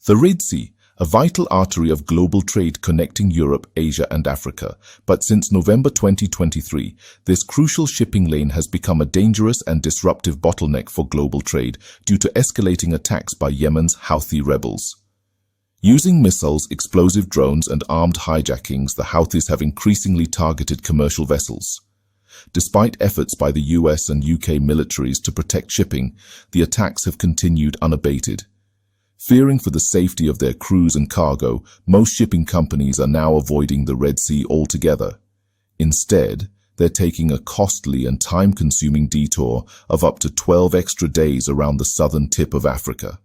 The Red Sea, a vital artery of global trade connecting Europe, Asia and Africa. But since November 2023, this crucial shipping lane has become a dangerous and disruptive bottleneck for global trade due to escalating attacks by Yemen's Houthi rebels. Using missiles, explosive drones and armed hijackings, the Houthis have increasingly targeted commercial vessels. Despite efforts by the US and UK militaries to protect shipping, the attacks have continued unabated. Fearing for the safety of their crews and cargo, most shipping companies are now avoiding the Red Sea altogether. Instead, they're taking a costly and time-consuming detour of up to 12 extra days around the southern tip of Africa.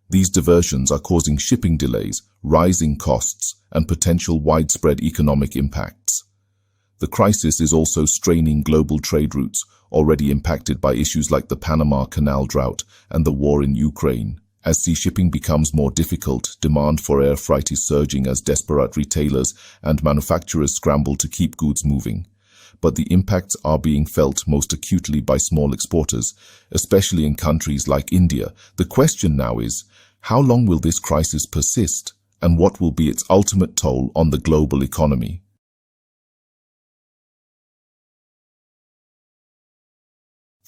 These diversions are causing shipping delays, rising costs, and potential widespread economic impacts. The crisis is also straining global trade routes, already impacted by issues like the Panama Canal drought and the war in Ukraine. As sea shipping becomes more difficult, demand for air freight is surging as desperate retailers and manufacturers scramble to keep goods moving. But the impacts are being felt most acutely by small exporters, especially in countries like India. The question now is, how long will this crisis persist, and what will be its ultimate toll on the global economy?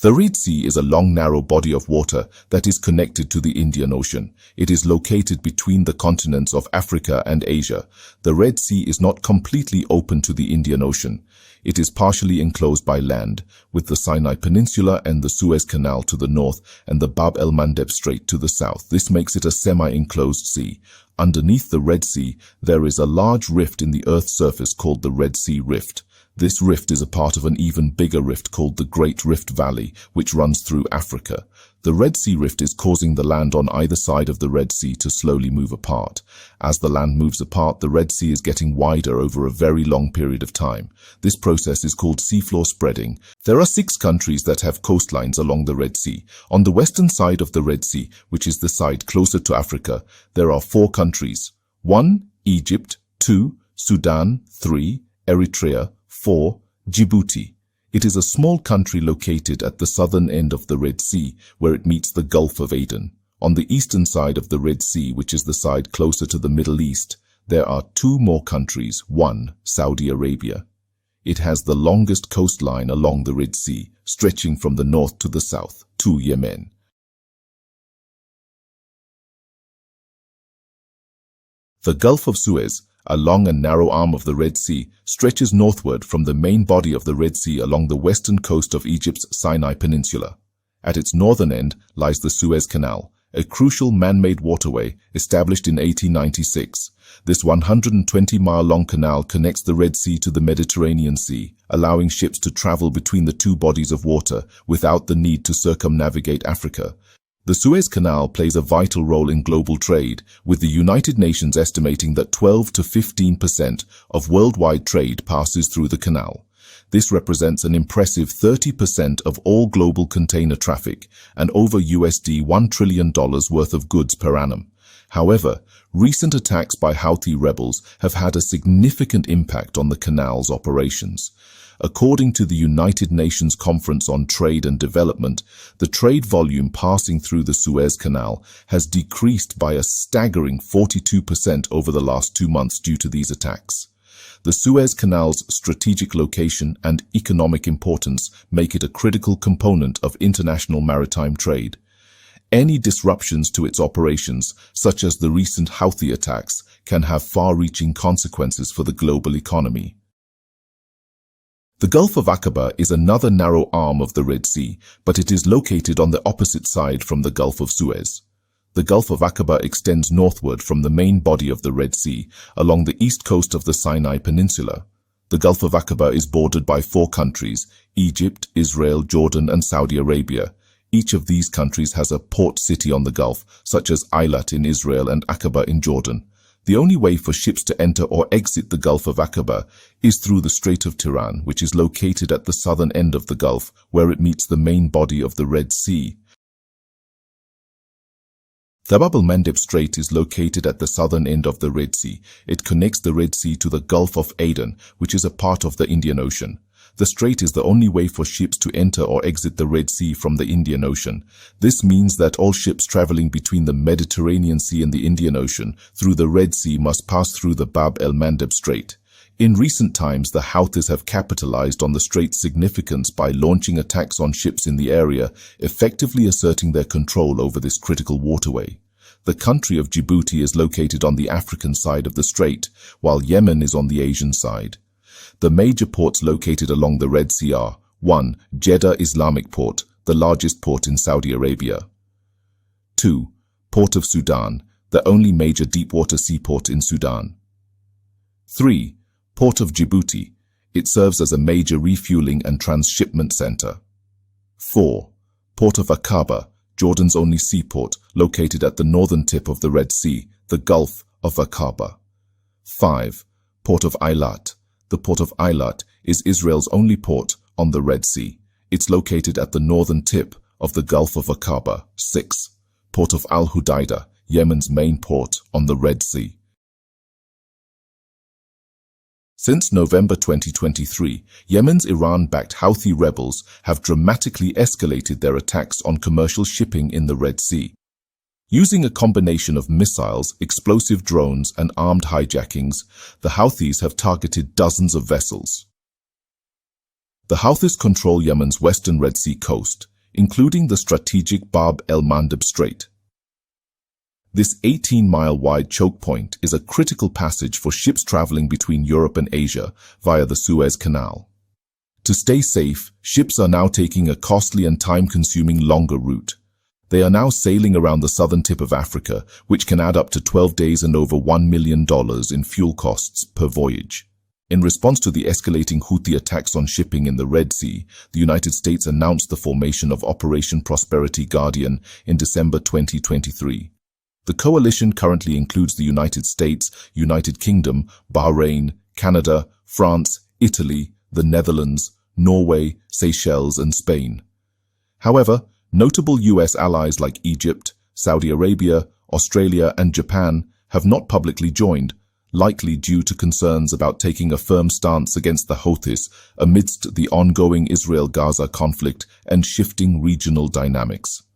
The Red Sea is a long, narrow body of water that is connected to the Indian Ocean. It is located between the continents of Africa and Asia. The Red Sea is not completely open to the Indian Ocean. It is partially enclosed by land, with the Sinai Peninsula and the Suez Canal to the north and the Bab el-Mandeb Strait to the south. This makes it a semi-enclosed sea. Underneath the Red Sea, there is a large rift in the Earth's surface called the Red Sea Rift. This rift is a part of an even bigger rift called the Great Rift Valley, which runs through Africa. The Red Sea Rift is causing the land on either side of the Red Sea to slowly move apart. As the land moves apart, the Red Sea is getting wider over a very long period of time. This process is called seafloor spreading. There are 6 countries that have coastlines along the Red Sea. On the western side of the Red Sea, which is the side closer to Africa, there are 4 countries. 1. Egypt. 2. Sudan. 3. Eritrea. 4. Djibouti. It is a small country located at the southern end of the Red Sea, where it meets the Gulf of Aden. On the eastern side of the Red Sea, which is the side closer to the Middle East, there are 2 more countries. 1. Saudi Arabia. It has the longest coastline along the Red Sea, stretching from the north to the south. 2. Yemen. The Gulf of Suez, a long and narrow arm of the Red Sea, stretches northward from the main body of the Red Sea along the western coast of Egypt's Sinai Peninsula. At its northern end lies the Suez Canal, a crucial man-made waterway established in 1896. This 120-mile-long canal connects the Red Sea to the Mediterranean Sea, allowing ships to travel between the 2 bodies of water without the need to circumnavigate Africa. The Suez Canal plays a vital role in global trade, with the United Nations estimating that 12 to 15% of worldwide trade passes through the canal. This represents an impressive 30% of all global container traffic and over $1 trillion worth of goods per annum. However, recent attacks by Houthi rebels have had a significant impact on the canal's operations. According to the United Nations Conference on Trade and Development, the trade volume passing through the Suez Canal has decreased by a staggering 42% over the last 2 months due to these attacks. The Suez Canal's strategic location and economic importance make it a critical component of international maritime trade. Any disruptions to its operations, such as the recent Houthi attacks, can have far-reaching consequences for the global economy. The Gulf of Aqaba is another narrow arm of the Red Sea, but it is located on the opposite side from the Gulf of Suez. The Gulf of Aqaba extends northward from the main body of the Red Sea, along the east coast of the Sinai Peninsula. The Gulf of Aqaba is bordered by 4 countries: Egypt, Israel, Jordan, and Saudi Arabia. Each of these countries has a port city on the Gulf, such as Eilat in Israel and Aqaba in Jordan. The only way for ships to enter or exit the Gulf of Aqaba is through the Strait of Tiran, which is located at the southern end of the Gulf, where it meets the main body of the Red Sea. The Bab el-Mandeb Strait is located at the southern end of the Red Sea. It connects the Red Sea to the Gulf of Aden, which is a part of the Indian Ocean. The strait is the only way for ships to enter or exit the Red Sea from the Indian Ocean. This means that all ships traveling between the Mediterranean Sea and the Indian Ocean through the Red Sea must pass through the Bab el-Mandeb Strait. In recent times, the Houthis have capitalized on the strait's significance by launching attacks on ships in the area, effectively asserting their control over this critical waterway. The country of Djibouti is located on the African side of the strait, while Yemen is on the Asian side. The major ports located along the Red Sea are 1. Jeddah Islamic Port, the largest port in Saudi Arabia. 2. Port of Sudan, the only major deepwater seaport in Sudan. 3. Port of Djibouti. It serves as a major refueling and transshipment center. 4. Port of Aqaba, Jordan's only seaport, located at the northern tip of the Red Sea, the Gulf of Aqaba. 5. Port of Eilat. The Port of Eilat is Israel's only port on the Red Sea. It's located at the northern tip of the Gulf of Aqaba. 6. Port of Al-Hudaydah, Yemen's main port on the Red Sea. Since November 2023, Yemen's Iran-backed Houthi rebels have dramatically escalated their attacks on commercial shipping in the Red Sea. Using a combination of missiles, explosive drones, and armed hijackings, the Houthis have targeted dozens of vessels. The Houthis control Yemen's western Red Sea coast, including the strategic Bab el-Mandeb Strait. This 18-mile-wide choke point is a critical passage for ships traveling between Europe and Asia via the Suez Canal. To stay safe, ships are now taking a costly and time-consuming longer route. They are now sailing around the southern tip of Africa, which can add up to 12 days and over $1 million in fuel costs per voyage. In response to the escalating Houthi attacks on shipping in the Red Sea, the United States announced the formation of Operation Prosperity Guardian in December 2023. The coalition currently includes the United States, United Kingdom, Bahrain, Canada, France, Italy, the Netherlands, Norway, Seychelles, and Spain. However, notable U.S. allies like Egypt, Saudi Arabia, Australia, and Japan have not publicly joined, likely due to concerns about taking a firm stance against the Houthis amidst the ongoing Israel-Gaza conflict and shifting regional dynamics.